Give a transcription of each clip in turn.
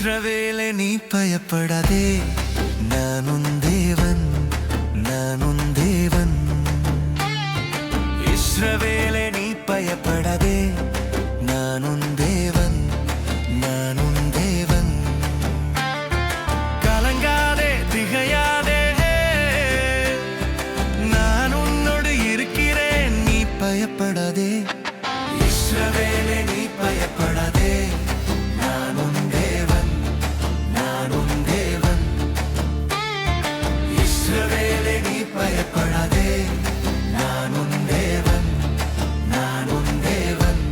இஸ்ரவேலே நீ பயப்படாதே, நான் உன் தேவன், நான் உன் தேவன். இஸ்ரவேலே நீ பயப்படாதே, நான் உன் தேவன், நான் உன் தேவன். கலங்காதே, திகையாதே, நான் உன்னோடு இருக்கிறேன், நீ பயப்படாதே. இஸ்ரவேலே நீ பயப்படாதே, நான் உன் தேவன், நான் உன் தேவன். இஸ்ரவேலே நீ பயப்படாதே, நான் உன் தேவன், நான் உன் தேவன்.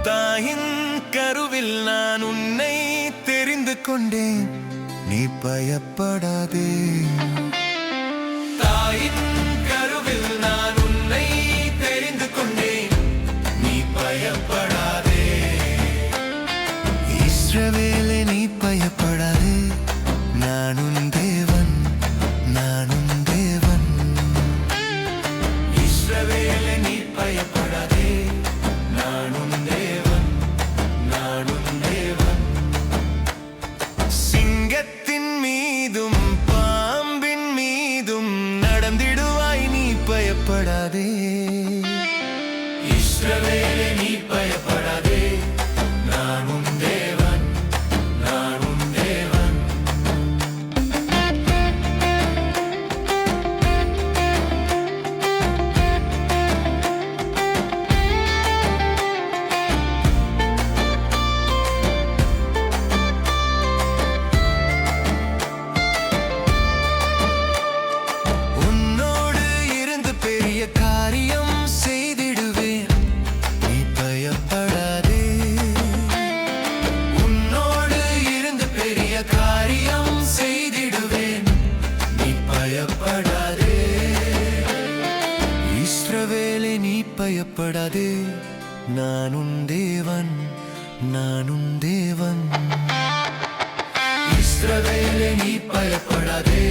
தாயின் கருவில் நான் உன்னை தெரிந்து கொண்டேன், நீ பயப்படாதே. தாயின் கருவில் நான் உன்னை தெரிந்து கொண்டேன், நீ பயப்படாதே. இஸ்ரவேலே நீ பயப்படாதே, நான் உன் தேவன், நான் உன் தேவன். இஸ்ரவேலே நீ பயப்படாதே, நான் உன் தேவன், நான் உன் தேவன். சிங்கத்தின் மீதும் பாம்பின் மீதும் நடந்திடுவாய், நீ பயப்படாதே. இஸ்ரவேலே நீ பயப்படாதே, நான் உன் தேவன், நான் உன் தேவன். உன்னோடு இருந்து பெரிய காரியம் செய்திடுவேன், நீ பயப்படாதே. உன்னோடு இருந்து பெரிய காரியம் செய்திடுவேன், நீ பயப்படாதே. இஸ்ரவேலே நீ பயப்படாதே, நான் உன் தேவன், நான் உன் தேவன். இஸ்ரவேலே நீ பயப்படாதே,